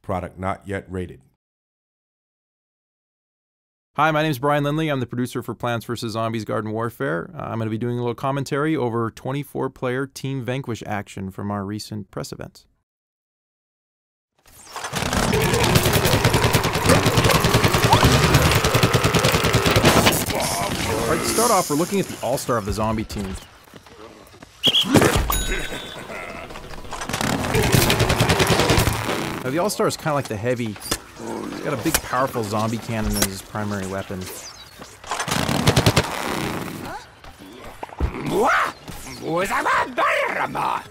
Product not yet rated. Hi, my name is Brian Lindley. I'm the producer for Plants vs. Zombies Garden Warfare. I'm going to be doing a little commentary over 24-player Team Vanquish action from our recent press events. Alright, to start off, we're looking at the all-star of the zombie team. Now, the all-star is kind of like the heavy. He's got a big, powerful zombie cannon as his primary weapon.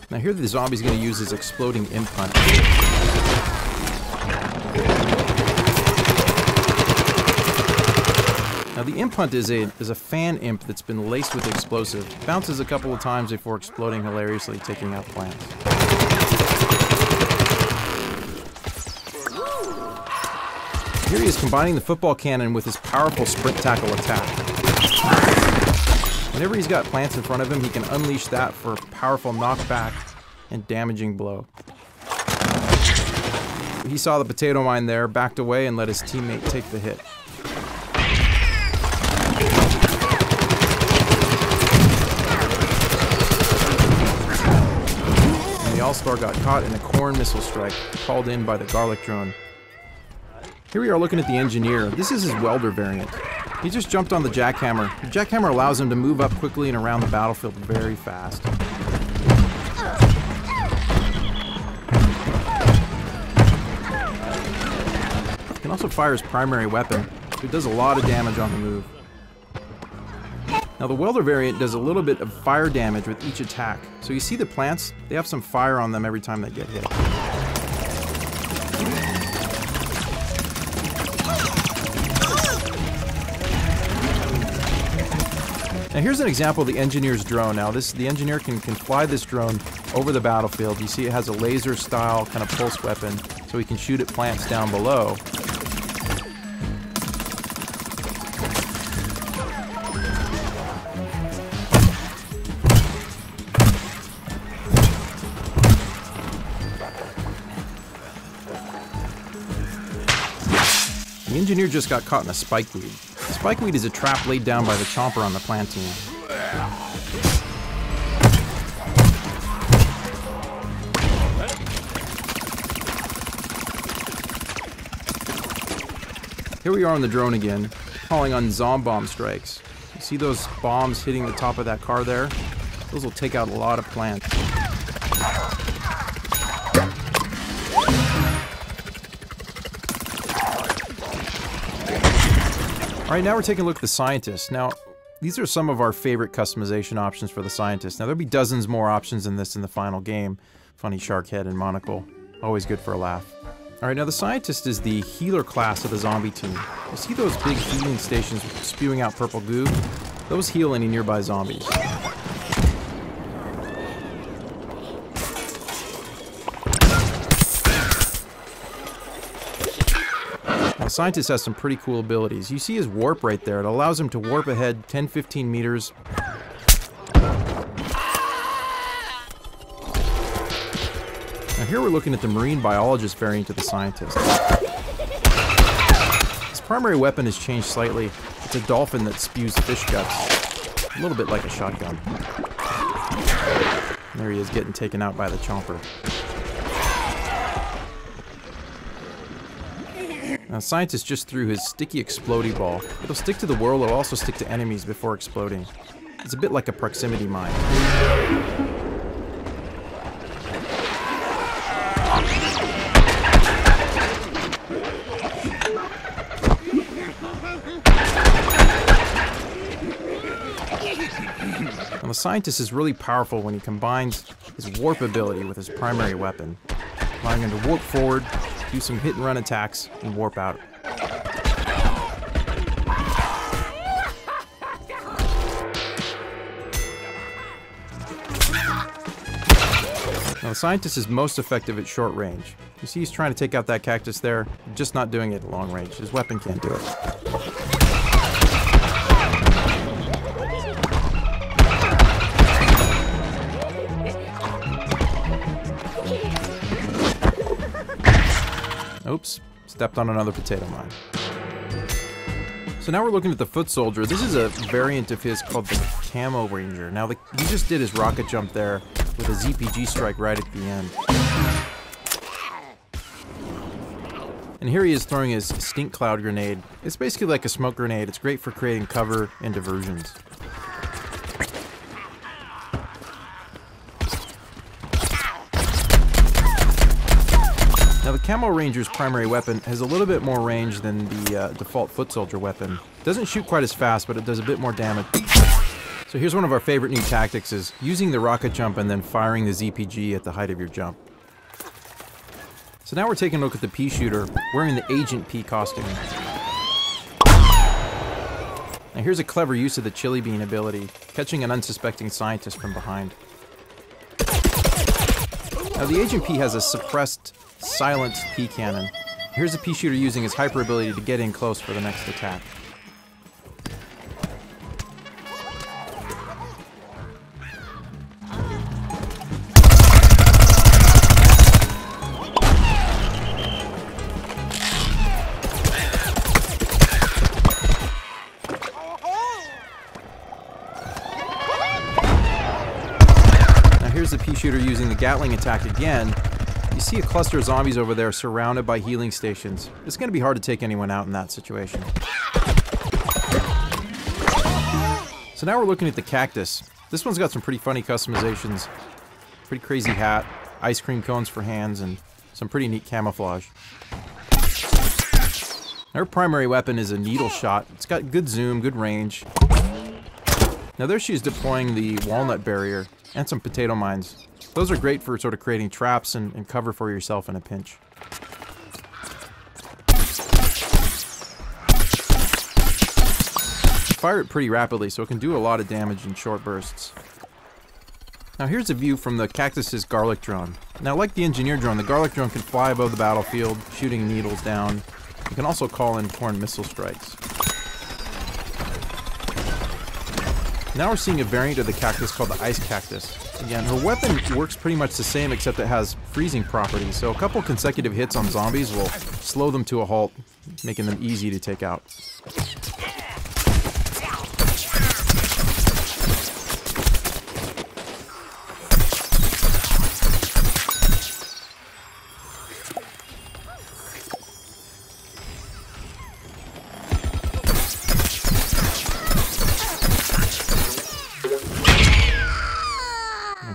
Now here the zombie's going to use his exploding imp hunt. Now the imp hunt is a fan imp that's been laced with explosive. Bounces a couple of times before exploding hilariously, taking out plants. Here he is combining the football cannon with his powerful sprint tackle attack. Whenever he's got plants in front of him, he can unleash that for a powerful knockback and damaging blow. He saw the potato mine there, backed away, and let his teammate take the hit. And the All-Star got caught in a corn missile strike, called in by the garlic drone. Here we are looking at the engineer. This is his welder variant. He just jumped on the jackhammer. The jackhammer allows him to move up quickly and around the battlefield very fast. He can also fire his primary weapon, so he does a lot of damage on the move. Now the welder variant does a little bit of fire damage with each attack. So you see the plants, they have some fire on them every time they get hit. Now here's an example of the engineer's drone. Now the engineer can fly this drone over the battlefield. You see it has a laser style kind of pulse weapon, so he can shoot at plants down below. The engineer just got caught in a spikeweed. Spikeweed is a trap laid down by the chomper on the plant team. Here we are on the drone again, calling on bomb strikes. You see those bombs hitting the top of that car there? Those will take out a lot of plants. Alright, now we're taking a look at the scientist. Now, these are some of our favorite customization options for the scientist. Now, there'll be dozens more options than this in the final game. Funny shark head and monocle. Always good for a laugh. Alright, now the scientist is the healer class of the zombie team. You see those big healing stations spewing out purple goo? Those heal any nearby zombies. The scientist has some pretty cool abilities. You see his warp right there. It allows him to warp ahead 10-15 meters. Now here we're looking at the marine biologist variant of the scientist. His primary weapon has changed slightly. It's a dolphin that spews fish guts. A little bit like a shotgun. There he is getting taken out by the chomper. Now, the scientist just threw his sticky explodey ball. It'll stick to the world, it'll also stick to enemies before exploding. It's a bit like a proximity mine. Now, the scientist is really powerful when he combines his warp ability with his primary weapon, allowing him to warp forward, do some hit and run attacks, and warp out. Now the scientist is most effective at short range. You see he's trying to take out that cactus there, just not doing it at long range. His weapon can't do it. Oops, stepped on another potato mine. So now we're looking at the foot soldier. This is a variant of his called the Camo Ranger. Now he just did his rocket jump there with a ZPG strike right at the end. And here he is throwing his stink cloud grenade. It's basically like a smoke grenade. It's great for creating cover and diversions. Now the Camo Ranger's primary weapon has a little bit more range than the default foot soldier weapon. Doesn't shoot quite as fast, but it does a bit more damage. So here's one of our favorite new tactics, is using the rocket jump and then firing the ZPG at the height of your jump. So now we're taking a look at the pea shooter wearing the Agent P costume. Now here's a clever use of the chili bean ability, catching an unsuspecting scientist from behind. Now the Agent P has a suppressed, silenced pea cannon. Here's the pea shooter using his hyper ability to get in close for the next attack. Here's the pea shooter using the Gatling attack again. You see a cluster of zombies over there surrounded by healing stations. It's going to be hard to take anyone out in that situation. So now we're looking at the cactus. This one's got some pretty funny customizations. Pretty crazy hat, ice cream cones for hands, and some pretty neat camouflage. Her primary weapon is a needle shot. It's got good zoom, good range. Now there she is deploying the walnut barrier and some potato mines. Those are great for sort of creating traps and cover for yourself in a pinch. Fire it pretty rapidly, so it can do a lot of damage in short bursts. Now here's a view from the cactus's garlic drone. Now like the engineer drone, the garlic drone can fly above the battlefield, shooting needles down. You can also call in corn missile strikes. Now we're seeing a variant of the cactus called the ice cactus. Again, her weapon works pretty much the same, except it has freezing properties, so a couple consecutive hits on zombies will slow them to a halt, making them easy to take out.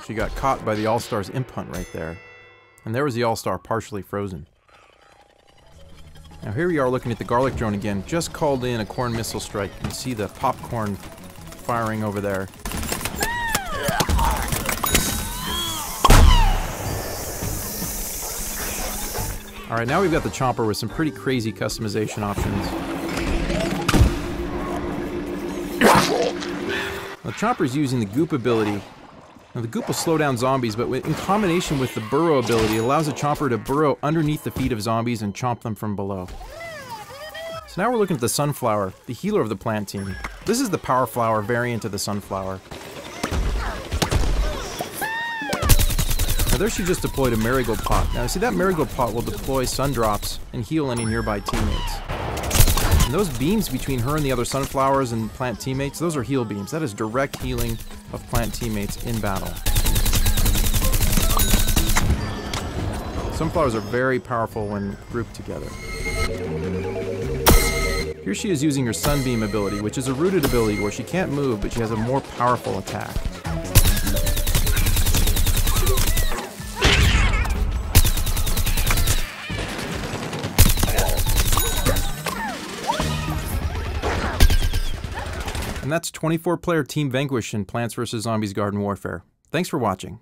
She got caught by the All-Star's imp hunt right there. And there was the All-Star partially frozen. Now here we are looking at the garlic drone again. Just called in a corn missile strike. You can see the popcorn firing over there. Alright, now we've got the chomper with some pretty crazy customization options. The chomper's using the goop ability. Now the goop will slow down zombies, but in combination with the burrow ability, it allows a chomper to burrow underneath the feet of zombies and chomp them from below. So now we're looking at the sunflower, the healer of the plant team. This is the power flower variant of the sunflower. Now there she just deployed a marigold pot. Now see, that marigold pot will deploy sun drops and heal any nearby teammates. And those beams between her and the other sunflowers and plant teammates, those are heal beams. That is direct healing of plant teammates in battle. Sunflowers are very powerful when grouped together. Here she is using her sunbeam ability, which is a rooted ability where she can't move, but she has a more powerful attack. And that's 24-player Team Vanquish in Plants vs. Zombies Garden Warfare. Thanks for watching.